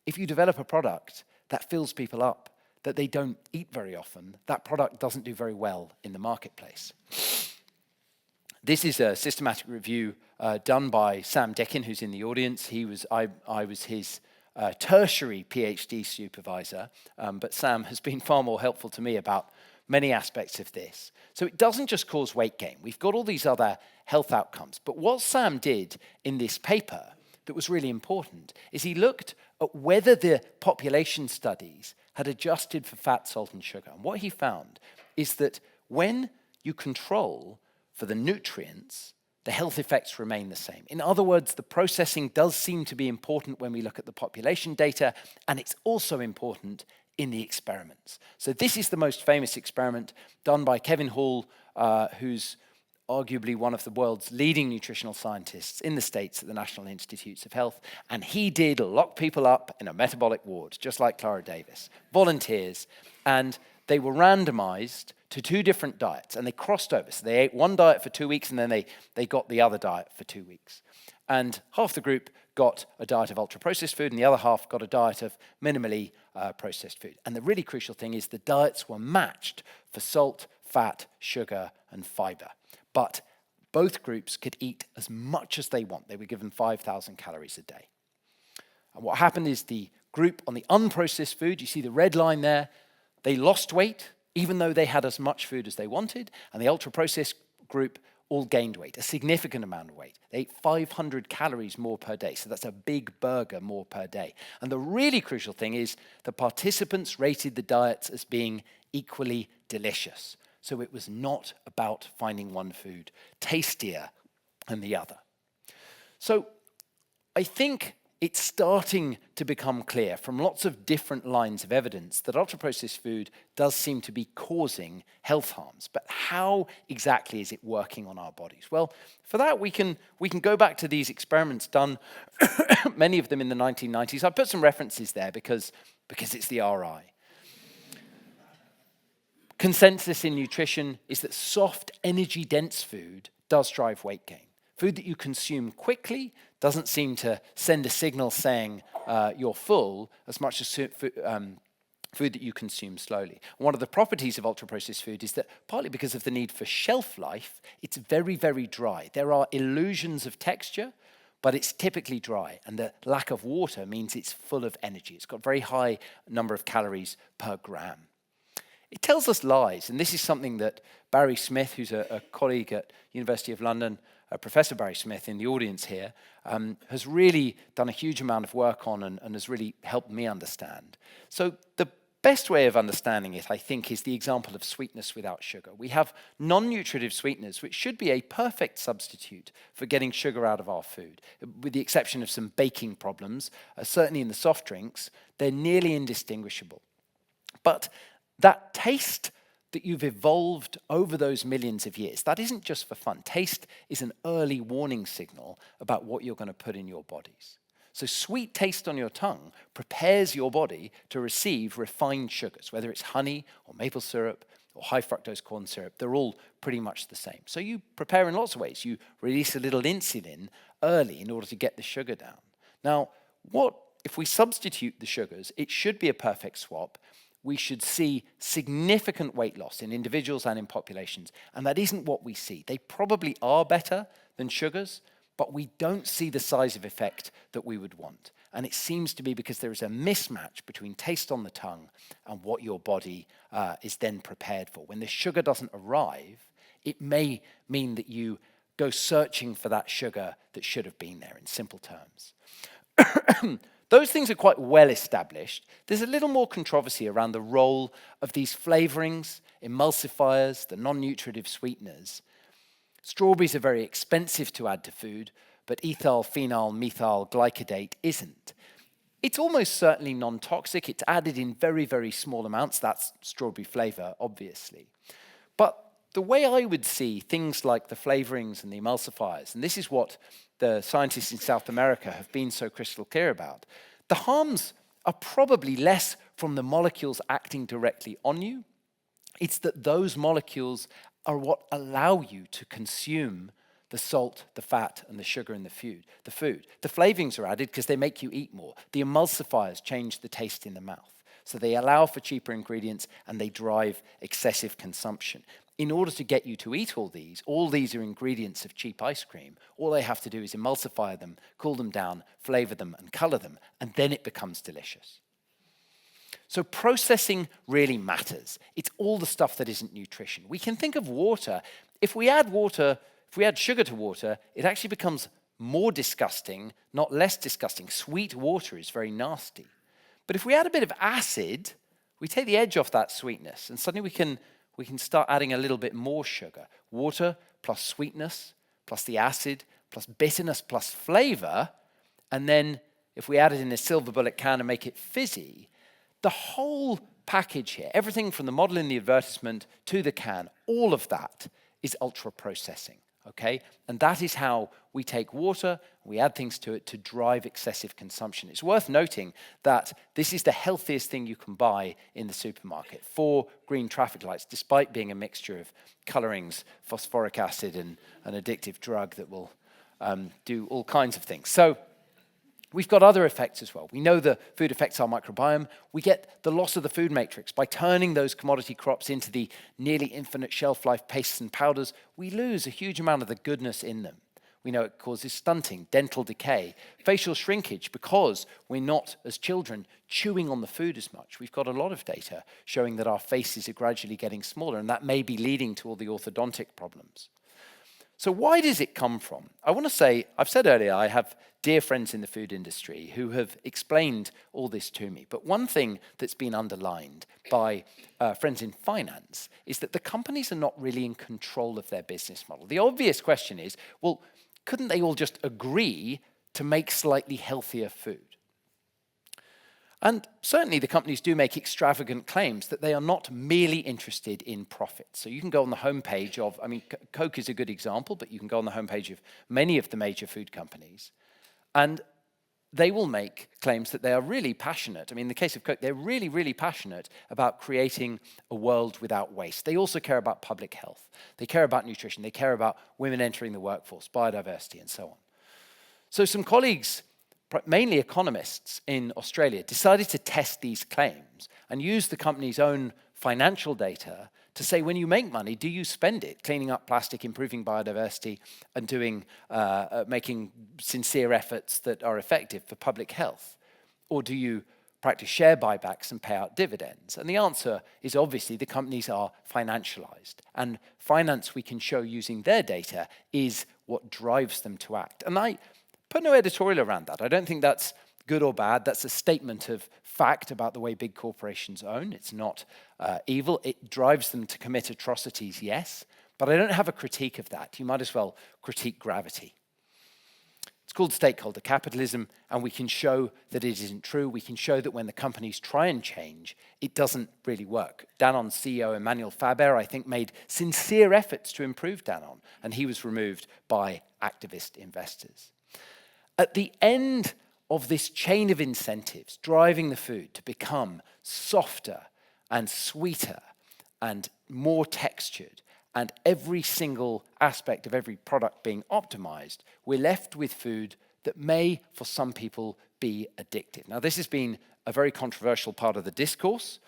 If you develop a product that fills people up, that they don't eat very often, that product doesn't do very well in the marketplace. This is a systematic review done by Sam Dickin, who's in the audience. I was his tertiary PhD supervisor, but Sam has been far more helpful to me about many aspects of this. So it doesn't just cause weight gain. We've got all these other health outcomes. But what Sam did in this paper that was really important is he looked at whether the population studies had adjusted for fat, salt, and sugar. And what he found is that when you control for the nutrients, the health effects remain the same. In other words, the processing does seem to be important when we look at the population data, and it's also important in the experiments. So this is the most famous experiment done by Kevin Hall, who's arguably one of the world's leading nutritional scientists in the States at the National Institutes of Health. And he did lock people up in a metabolic ward, just like Clara Davis, volunteers. And they were randomized to 2 different diets, and they crossed over. So they ate one diet for 2 weeks, and then they got the other diet for 2 weeks. And half the group got a diet of ultra-processed food, and the other half got a diet of minimally processed food. And the really crucial thing is the diets were matched for salt, fat, sugar, and fiber. But both groups could eat as much as they want. They were given 5,000 calories a day. And what happened is the group on the unprocessed food, you see the red line there, they lost weight, even though they had as much food as they wanted, and the ultra-processed group all gained weight, a significant amount of weight. They ate 500 calories more per day, so that's a big burger more per day. And the really crucial thing is the participants rated the diets as being equally delicious. So it was not about finding one food tastier than the other. So I think it's starting to become clear from lots of different lines of evidence that ultra-processed food does seem to be causing health harms. But how exactly is it working on our bodies? Well, for that we can go back to these experiments done, many of them in the 1990s. I put some references there because it's the RI. Consensus in nutrition is that soft, energy-dense food does drive weight gain. Food that you consume quickly doesn't seem to send a signal saying you're full as much as food that you consume slowly. One of the properties of ultra-processed food is that partly because of the need for shelf life, it's very, very dry. There are illusions of texture, but it's typically dry. And the lack of water means it's full of energy. It's got a very high number of calories per gram. It tells us lies, and this is something that Barry Smith, who's a colleague at University of London, Professor Barry Smith in the audience here, has really done a huge amount of work on and has really helped me understand. So the best way of understanding it, I think, is the example of sweetness without sugar. We have non-nutritive sweeteners, which should be a perfect substitute for getting sugar out of our food. With the exception of some baking problems, certainly in the soft drinks, they're nearly indistinguishable. But that taste that you've evolved over those millions of years, that isn't just for fun. Taste is an early warning signal about what you're going to put in your bodies. So sweet taste on your tongue prepares your body to receive refined sugars, whether it's honey or maple syrup or high fructose corn syrup. They're all pretty much the same. So you prepare in lots of ways. You release a little insulin early in order to get the sugar down. Now, what if we substitute the sugars? It should be a perfect swap. We should see significant weight loss in individuals and in populations. And that isn't what we see. They probably are better than sugars, but we don't see the size of effect that we would want. And it seems to be because there is a mismatch between taste on the tongue and what your body is then prepared for. When the sugar doesn't arrive, it may mean that you go searching for that sugar that should have been there, in simple terms. Those things are quite well established. There's a little more controversy around the role of these flavorings, emulsifiers, the non-nutritive sweeteners. Strawberries are very expensive to add to food, but ethyl, phenyl, methyl, glycidate isn't. It's almost certainly non-toxic. It's added in very, very small amounts. That's strawberry flavor, obviously. But the way I would see things like the flavorings and the emulsifiers, and this is what the scientists in South America have been so crystal clear about, the harms are probably less from the molecules acting directly on you. It's that those molecules are what allow you to consume the salt, the fat, and the sugar in the food. The flavorings are added because they make you eat more. The emulsifiers change the taste in the mouth. So they allow for cheaper ingredients and they drive excessive consumption. In order to get you to eat all these are ingredients of cheap ice cream. All they have to do is emulsify them, cool them down, flavor them, and color them, and then it becomes delicious. So processing really matters. It's all the stuff that isn't nutrition. We can think of water. If we add sugar to water, it actually becomes more disgusting, not less disgusting. Sweet water is very nasty. But if we add a bit of acid, we take the edge off that sweetness, and suddenly we can start adding a little bit more sugar. Water plus sweetness plus the acid plus bitterness plus flavor, and then if we add it in a silver bullet can and make it fizzy, the whole package here, everything from the model in the advertisement to the can, all of that is ultra processing. okay? And that is how we take water, we add things to it to drive excessive consumption. It's worth noting that this is the healthiest thing you can buy in the supermarket. 4 green traffic lights, despite being a mixture of colorings, phosphoric acid, and an addictive drug that will do all kinds of things. So we've got other effects as well. We know the food affects our microbiome. We get the loss of the food matrix. By turning those commodity crops into the nearly infinite shelf life pastes and powders, we lose a huge amount of the goodness in them. We know it causes stunting, dental decay, facial shrinkage because we're not, as children, chewing on the food as much. We've got a lot of data showing that our faces are gradually getting smaller, and that may be leading to all the orthodontic problems. So why does it come from? I want to say, I've said earlier, I have dear friends in the food industry who have explained all this to me. But one thing that's been underlined by friends in finance is that the companies are not really in control of their business model. The obvious question is, well, couldn't they all just agree to make slightly healthier food? And certainly the companies do make extravagant claims that they are not merely interested in profit. So you can go on the homepage of, Coke is a good example, but you can go on the homepage of many of the major food companies, and they will make claims that they are really passionate. In the case of Coke, they're really, really passionate about creating a world without waste. They also care about public health. They care about nutrition. They care about women entering the workforce, biodiversity, and so on. So some colleagues, mainly economists in Australia, decided to test these claims and use the company's own financial data to say, when you make money, do you spend it cleaning up plastic, improving biodiversity, and making sincere efforts that are effective for public health? Or do you practice share buybacks and pay out dividends? And the answer is obviously the companies are financialized. And finance, we can show using their data, is what drives them to act. And I put no editorial around that. I don't think that's good or bad. That's a statement of fact about the way big corporations own. It's not evil. It drives them to commit atrocities, yes, but I don't have a critique of that. You might as well critique gravity. It's called stakeholder capitalism, and we can show that it isn't true. We can show that when the companies try and change, it doesn't really work. Danone's CEO, Emmanuel Faber, I think, made sincere efforts to improve Danone, and he was removed by activist investors. At the end of this chain of incentives driving the food to become softer and sweeter and more textured, and every single aspect of every product being optimized, we're left with food that may, for some people, be addictive. Now, this has been a very controversial part of the discourse,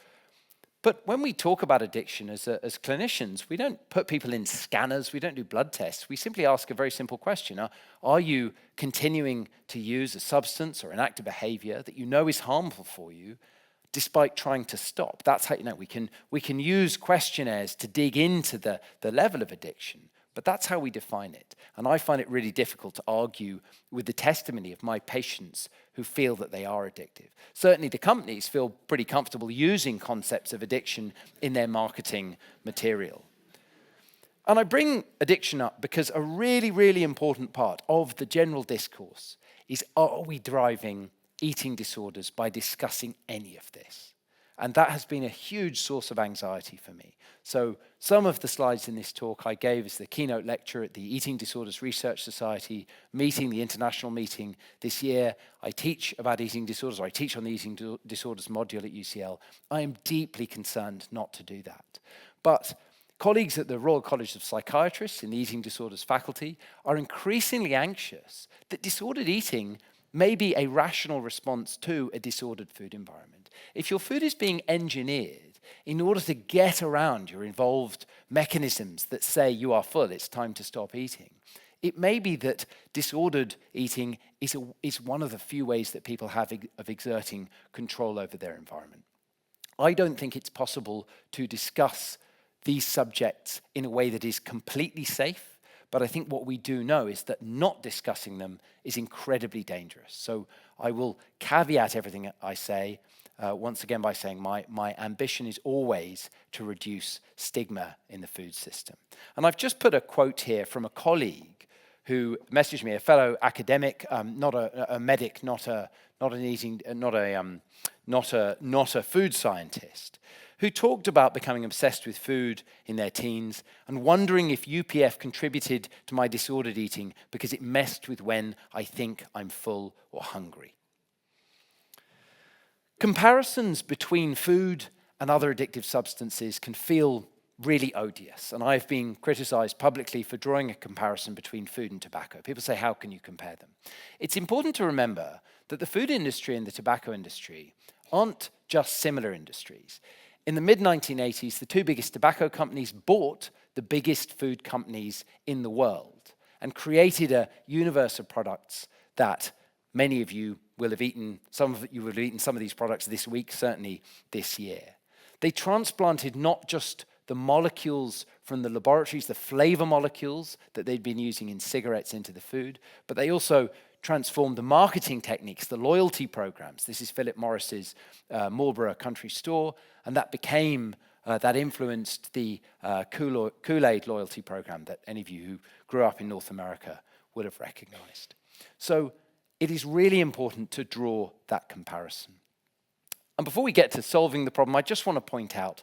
but when we talk about addiction as clinicians, we don't put people in scanners, we don't do blood tests. We simply ask a very simple question. Are you continuing to use a substance or enact a behavior that you know is harmful for you despite trying to stop? That's how, we can use questionnaires to dig into the level of addiction, but that's how we define it. And I find it really difficult to argue with the testimony of my patients who feel that they are addictive. Certainly the companies feel pretty comfortable using concepts of addiction in their marketing material. And I bring addiction up because a really, really important part of the general discourse is, are we driving eating disorders by discussing any of this? And that has been a huge source of anxiety for me. So some of the slides in this talk I gave as the keynote lecture at the Eating Disorders Research Society meeting, the international meeting this year. I teach about eating disorders, or I teach on the eating disorders module at UCL. I am deeply concerned not to do that. But colleagues at the Royal College of Psychiatrists in the eating disorders faculty are increasingly anxious that disordered eating may be a rational response to a disordered food environment. If your food is being engineered in order to get around your involved mechanisms that say you are full, it's time to stop eating, it may be that disordered eating is one of the few ways that people have of exerting control over their environment. I don't think it's possible to discuss these subjects in a way that is completely safe. But I think what we do know is that not discussing them is incredibly dangerous. So I will caveat everything I say, once again by saying my ambition is always to reduce stigma in the food system. And I've just put a quote here from a colleague who messaged me, a fellow academic, not a medic, not a food scientist, who talked about becoming obsessed with food in their teens and wondering if UPF contributed to my disordered eating because it messed with when I think I'm full or hungry. Comparisons between food and other addictive substances can feel really odious, and I've been criticized publicly for drawing a comparison between food and tobacco. People say, how can you compare them? It's important to remember that the food industry and the tobacco industry aren't just similar industries. In the mid-1980s, the two biggest tobacco companies bought the biggest food companies in the world and created a universe of products that many of you will have eaten. Some of you will have eaten some of these products this week, certainly this year. They transplanted not just the molecules from the laboratories, the flavor molecules that they'd been using in cigarettes into the food, but they also transformed the marketing techniques, the loyalty programs. This is Philip Morris's Marlboro Country Store, and that influenced the Kool-Aid loyalty program that any of you who grew up in North America would have recognized. So it is really important to draw that comparison. And before we get to solving the problem, I just want to point out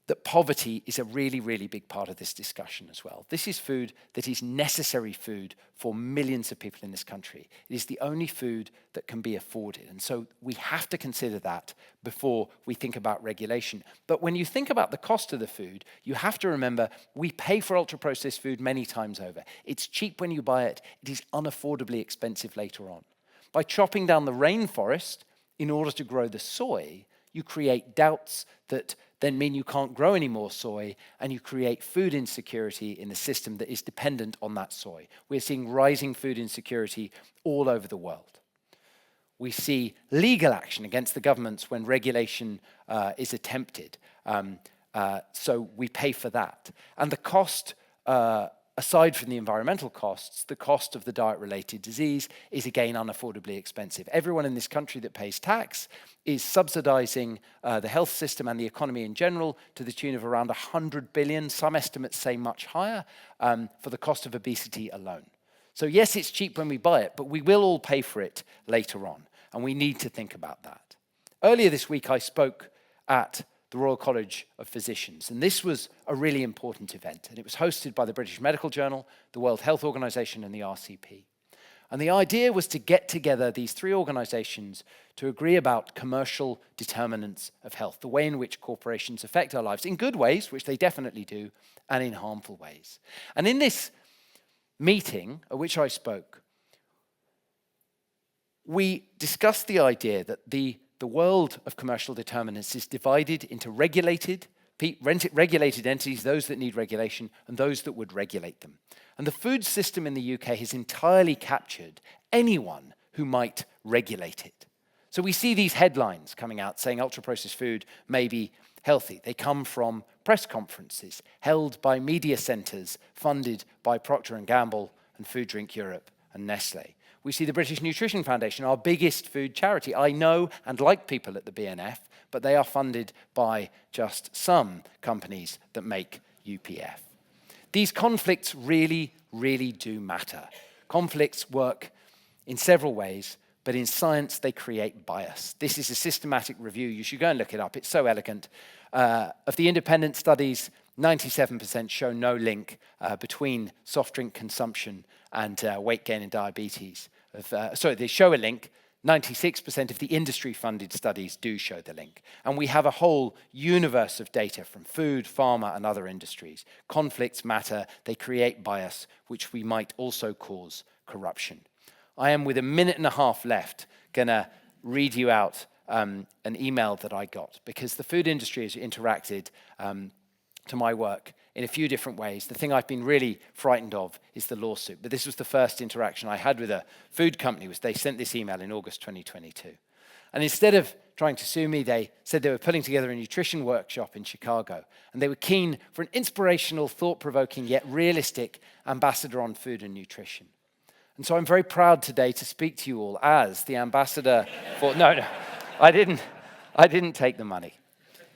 that poverty is a really, really big part of this discussion as well. This is food that is necessary food for millions of people in this country. It is the only food that can be afforded. And so we have to consider that before we think about regulation. But when you think about the cost of the food, you have to remember we pay for ultra-processed food many times over. It's cheap when you buy it. It is unaffordably expensive later on. By chopping down the rainforest in order to grow the soy, you create doubts that then mean you can't grow any more soy, and you create food insecurity in the system that is dependent on that soy. We're seeing rising food insecurity all over the world. We see legal action against the governments when regulation is attempted. So we pay for that. And the cost, aside from the environmental costs, the cost of the diet-related disease is again unaffordably expensive. Everyone in this country that pays tax is subsidizing the health system and the economy in general to the tune of around 100 billion, some estimates say much higher, for the cost of obesity alone. So yes, it's cheap when we buy it, but we will all pay for it later on, and we need to think about that. Earlier this week, I spoke at the Royal College of Physicians, and this was a really important event, and it was hosted by the British Medical Journal, the World Health Organization, and the RCP. And the idea was to get together these three organizations to agree about commercial determinants of health, the way in which corporations affect our lives, in good ways, which they definitely do, and in harmful ways. And in this meeting at which I spoke, we discussed the idea that the world of commercial determinants is divided into regulated entities, those that need regulation, and those that would regulate them. And the food system in the UK has entirely captured anyone who might regulate it. So we see these headlines coming out saying ultra-processed food may be healthy. They come from press conferences held by media centres funded by Procter & Gamble and Food Drink Europe and Nestle. We see the British Nutrition Foundation, our biggest food charity. I know and like people at the BNF, but they are funded by just some companies that make UPF. These conflicts really, really do matter. Conflicts work in several ways, but in science they create bias. This is a systematic review. You should go and look it up. It's so elegant. Of the independent studies, 97% show no link between soft drink consumption and weight gain and diabetes. They show a link. 96% of the industry-funded studies do show the link. And we have a whole universe of data from food, pharma, and other industries. Conflicts matter. They create bias, which we might also cause corruption. I am, with a minute and a half left, going to read you out an email that I got, because the food industry has interacted to my work in a few different ways. The thing I've been really frightened of is the lawsuit. But this was the first interaction I had with a food company. They sent this email in August 2022. And instead of trying to sue me, they said they were putting together a nutrition workshop in Chicago. And they were keen for an inspirational, thought-provoking, yet realistic ambassador on food and nutrition. And so I'm very proud today to speak to you all as the ambassador for... No, I didn't take the money.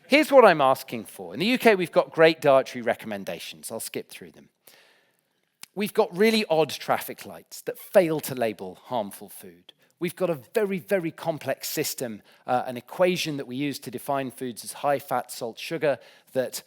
Here's what I'm asking for. In the UK, we've got great dietary recommendations. I'll skip through them. We've got really odd traffic lights that fail to label harmful food. We've got a very, very complex system, an equation that we use to define foods as high fat, salt, sugar that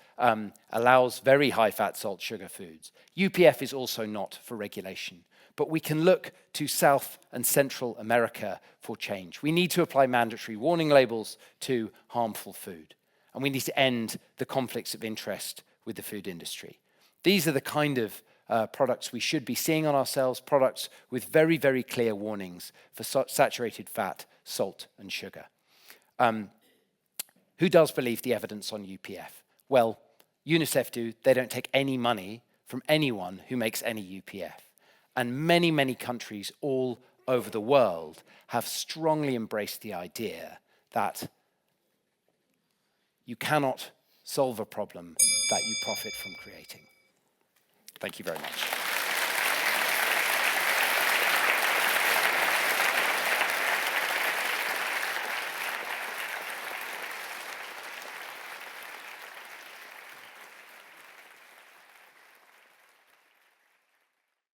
allows very high fat, salt, sugar foods. UPF is also not for regulation, but we can look to South and Central America for change. We need to apply mandatory warning labels to harmful food, and we need to end the conflicts of interest with the food industry. These are the kind of products we should be seeing on ourselves, products with very, very clear warnings for saturated fat, salt, and sugar. Who does believe the evidence on UPF? Well, UNICEF do. They don't take any money from anyone who makes any UPF. And many, many countries all over the world have strongly embraced the idea that you cannot solve a problem that you profit from creating. Thank you very much.